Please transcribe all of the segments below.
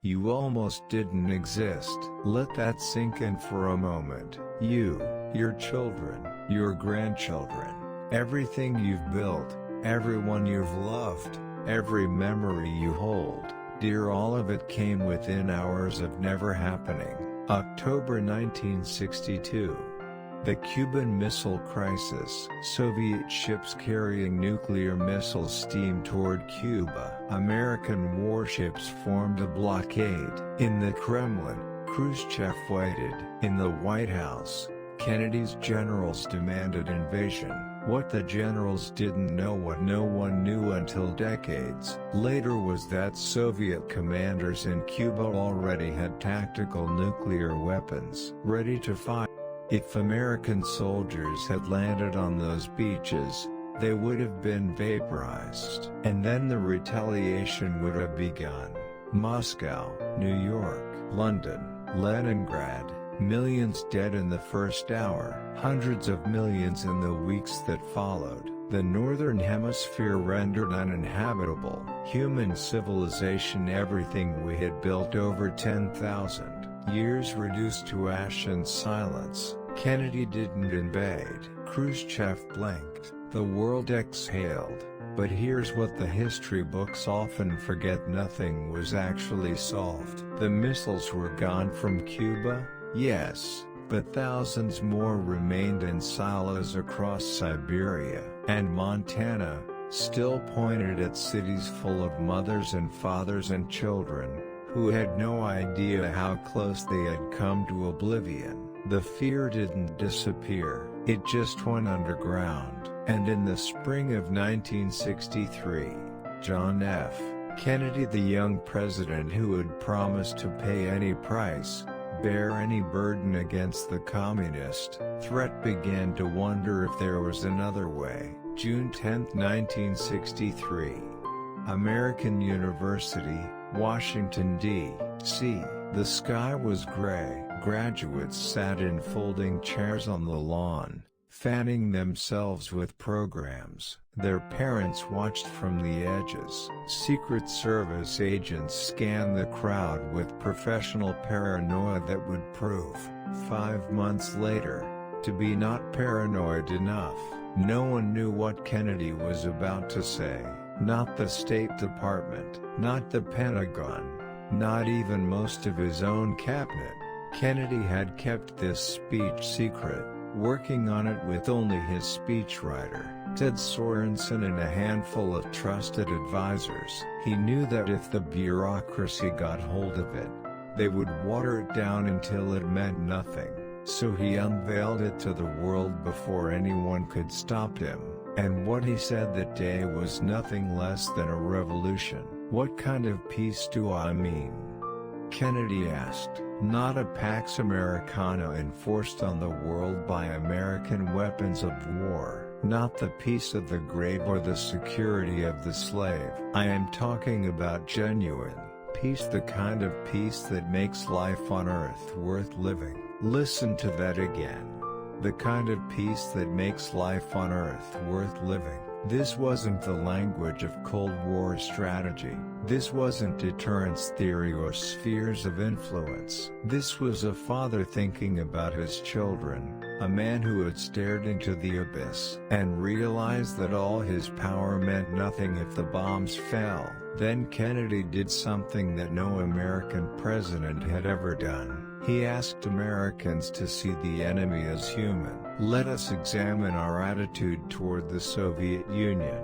You almost didn't exist. Let that sink in for a moment. You, your children, your grandchildren, everything you've built, everyone you've loved, every memory you hold, dear, all of it came within hours of never happening. October 1962. The Cuban Missile Crisis. Soviet ships carrying nuclear missiles steamed toward Cuba. American warships formed a blockade. In the Kremlin, Khrushchev waited. In the White House, Kennedy's generals demanded invasion. What the generals didn't know, what no one knew until decades later, was that Soviet commanders in Cuba already had tactical nuclear weapons ready to fire. If American soldiers had landed on those beaches, they would have been vaporized. And then the retaliation would have begun. Moscow, New York, London, Leningrad, millions dead in the first hour, hundreds of millions in the weeks that followed. The Northern Hemisphere rendered uninhabitable. Human civilization, everything we had built over 10,000 years, reduced to ash and silence. Kennedy didn't invade. Khrushchev blinked. The world exhaled. But here's what the history books often forget: nothing was actually solved. The missiles were gone from Cuba, yes, but thousands more remained in silos across Siberia and Montana, still pointed at cities full of mothers and fathers and children, who had no idea how close they had come to oblivion. The fear didn't disappear, it just went underground. And in the spring of 1963, John F. Kennedy, the young president who had promised to pay any price, bear any burden against the communist threat, began to wonder if there was another way. June 10, 1963. American University, Washington, D.C. The sky was gray. Graduates sat in folding chairs on the lawn, fanning themselves with programs. Their parents watched from the edges. Secret Service agents scanned the crowd with professional paranoia that would prove, 5 months later, to be not paranoid enough. No one knew what Kennedy was about to say. Not the State Department, not the Pentagon, not even most of his own cabinet. Kennedy had kept this speech secret, working on it with only his speechwriter, Ted Sorensen, and a handful of trusted advisors. He knew that if the bureaucracy got hold of it, they would water it down until it meant nothing. So he unveiled it to the world before anyone could stop him. And what he said that day was nothing less than a revolution. What kind of peace do I mean? Kennedy asked. Not a Pax Americana enforced on the world by American weapons of war, not the peace of the grave or the security of the slave. I am talking about genuine peace, the kind of peace that makes life on earth worth living. Listen to that again. The kind of peace that makes life on earth worth living. This wasn't the language of Cold War strategy. This wasn't deterrence theory or spheres of influence. This was a father thinking about his children, a man who had stared into the abyss and realized that all his power meant nothing if the bombs fell. Then Kennedy did something that no American president had ever done. He asked Americans to see the enemy as human. Let us examine our attitude toward the Soviet Union,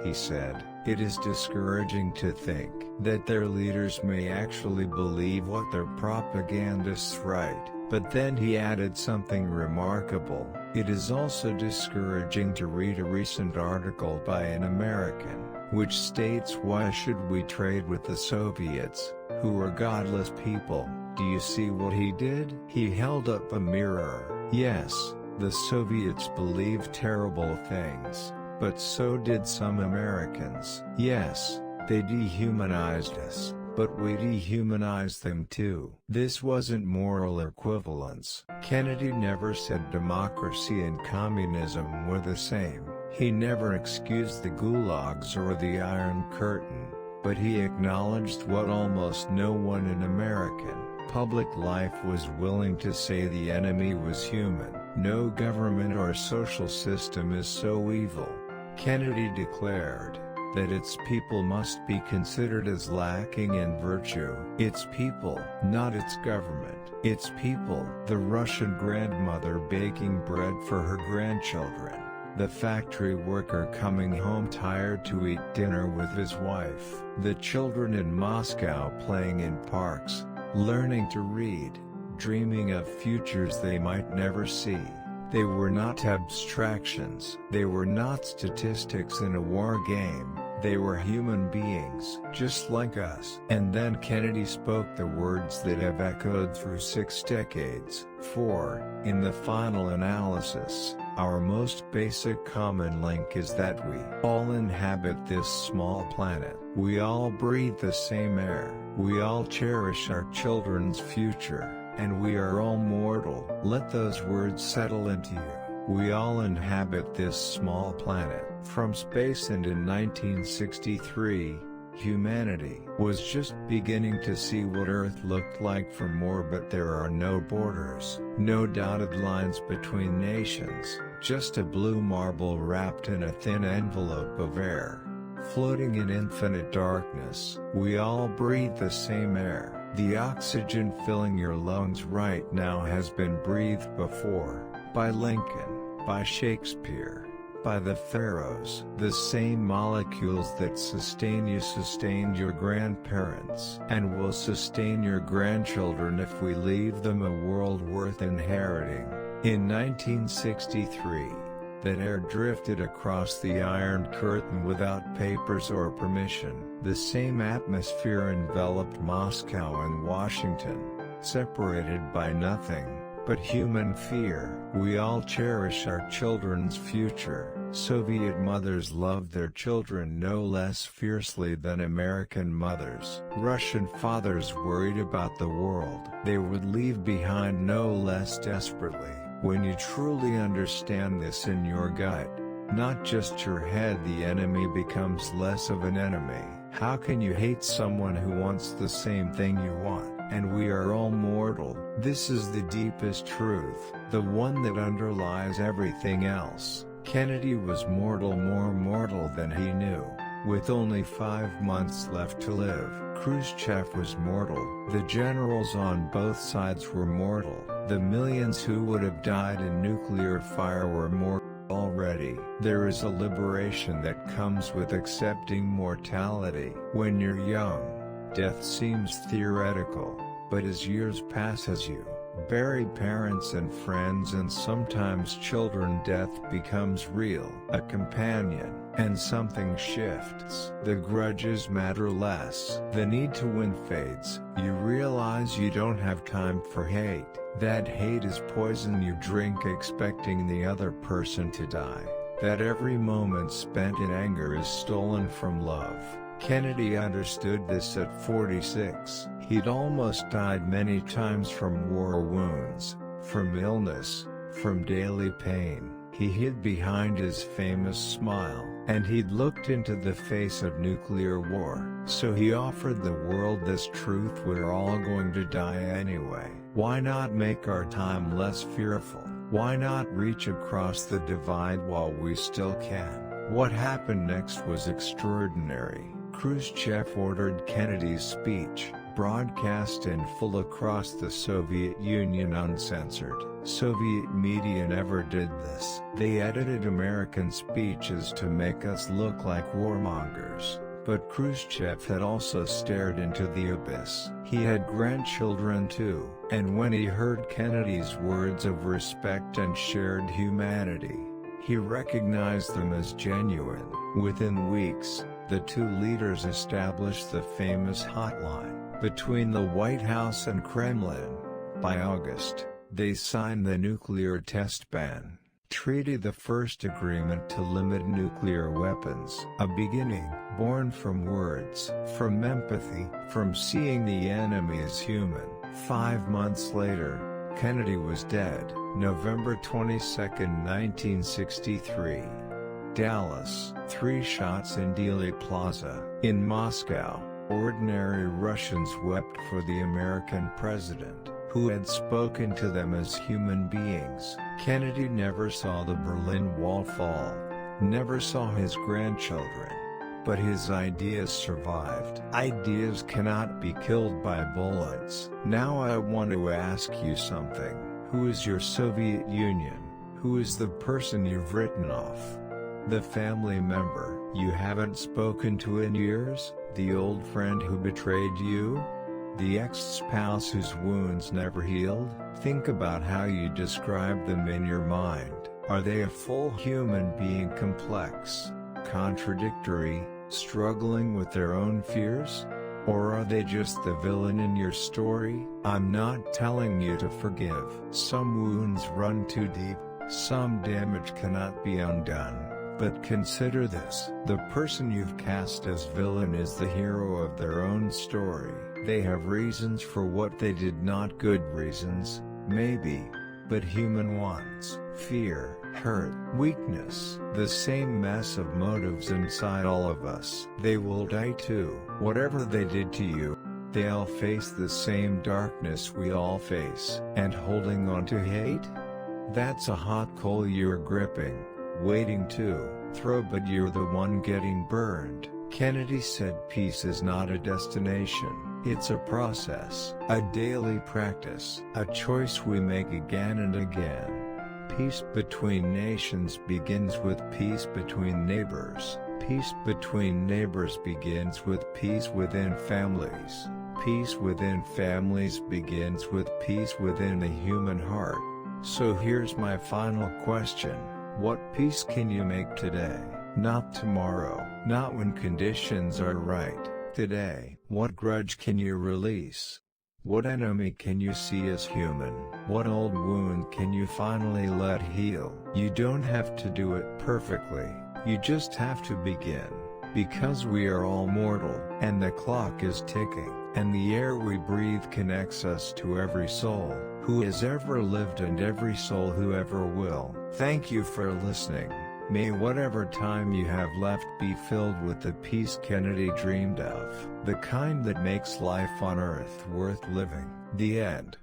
he said. It is discouraging to think that their leaders may actually believe what their propagandists write. But then he added something remarkable. It is also discouraging to read a recent article by an American, which states, why should we trade with the Soviets, who are godless people? Do you see what he did? He held up a mirror. Yes, the Soviets believed terrible things, but so did some Americans. Yes, they dehumanized us, but we dehumanized them too. This wasn't moral equivalence. Kennedy never said democracy and communism were the same. He never excused the gulags or the Iron Curtain, but he acknowledged what almost no one in American public life was willing to say: the enemy was human. No government or social system is so evil. Kennedy declared that its people must be considered as lacking in virtue. Its people, not its government. Its people. The Russian grandmother baking bread for her grandchildren. The factory worker coming home tired to eat dinner with his wife. The children in Moscow playing in parks, learning to read, dreaming of futures they might never see. They were not abstractions. They were not statistics in a war game. They were human beings, just like us. And then Kennedy spoke the words that have echoed through 6 decades. For, in the final analysis, our most basic common link is that we all inhabit this small planet. We all breathe the same air. We all cherish our children's future. And we are all mortal. Let those words settle into you. We all inhabit this small planet. From space, and in 1963, humanity was just beginning to see what Earth looked like from orbit. There are no borders, no dotted lines between nations, just a blue marble wrapped in a thin envelope of air, floating in infinite darkness. We all breathe the same air. The oxygen filling your lungs right now has been breathed before, by Lincoln, by Shakespeare, by the pharaohs. The same molecules that sustain you sustained your grandparents, and will sustain your grandchildren if we leave them a world worth inheriting. In 1963, that air drifted across the Iron Curtain without papers or permission. The same atmosphere enveloped Moscow and Washington, separated by nothing but human fear. We all cherish our children's future. Soviet mothers loved their children no less fiercely than American mothers. Russian fathers worried about the world they would leave behind no less desperately. When you truly understand this in your gut, not just your head, the enemy becomes less of an enemy. How can you hate someone who wants the same thing you want? And we are all mortal. This is the deepest truth, the one that underlies everything else. Kennedy was mortal, more mortal than he knew. With only 5 months left to live, Khrushchev was mortal. The generals on both sides were mortal. The millions who would have died in nuclear fire were mortal already. There is a liberation that comes with accepting mortality. When you're young, death seems theoretical, but as years pass, as you bury parents and friends and sometimes children, death becomes real, a companion, and something shifts. The grudges matter less. The need to win fades. You realize you don't have time for hate. That hate is poison you drink expecting the other person to die. That every moment spent in anger is stolen from love. Kennedy understood this at 46. He'd almost died many times from war wounds, from illness, from daily pain. He hid behind his famous smile, and he'd looked into the face of nuclear war. So he offered the world this truth: we're all going to die anyway. Why not make our time less fearful? Why not reach across the divide while we still can? What happened next was extraordinary. Khrushchev ordered Kennedy's speech broadcast in full across the Soviet Union uncensored. Soviet media never did this. They edited American speeches to make us look like warmongers. But Khrushchev had also stared into the abyss. He had grandchildren too. And when he heard Kennedy's words of respect and shared humanity, he recognized them as genuine. Within weeks, the two leaders established the famous hotline between the White House and Kremlin. By August, they signed the nuclear test ban treaty, the first agreement to limit nuclear weapons. A beginning, born from words, from empathy, from seeing the enemy as human. 5 months later, Kennedy was dead, November 22, 1963. Dallas, 3 shots in Dealey Plaza. In Moscow, ordinary Russians wept for the American president, who had spoken to them as human beings. Kennedy never saw the Berlin Wall fall, never saw his grandchildren. But his ideas survived. Ideas cannot be killed by bullets. Now I want to ask you something. Who is your Soviet Union? Who is the person you've written off? The family member you haven't spoken to in years? The old friend who betrayed you? The ex-spouse whose wounds never healed? Think about how you describe them in your mind. Are they a full human being, complex, contradictory, struggling with their own fears? Or are they just the villain in your story? I'm not telling you to forgive. Some wounds run too deep, some damage cannot be undone. But consider this: the person you've cast as villain is the hero of their own story. They have reasons for what they did, not good reasons, maybe, but human ones. Fear, hurt, weakness, the same mess of motives inside all of us. They will die too. Whatever they did to you, they'll face the same darkness we all face. And holding on to hate? That's a hot coal you're gripping, waiting to throw, but you're the one getting burned. Kennedy said peace is not a destination, it's a process, a daily practice, a choice we make again and again. Peace between nations begins with peace between neighbors. Peace between neighbors begins with peace within families. Peace within families begins with peace within the human heart. So here's my final question. What peace can you make today? Not tomorrow, not when conditions are right. Today. What grudge can you release? What enemy can you see as human? What old wound can you finally let heal? You don't have to do it perfectly, you just have to begin. Because we are all mortal, and the clock is ticking, and the air we breathe connects us to every soul who has ever lived and every soul who ever will. Thank you for listening. May whatever time you have left be filled with the peace Kennedy dreamed of, the kind that makes life on Earth worth living. The end.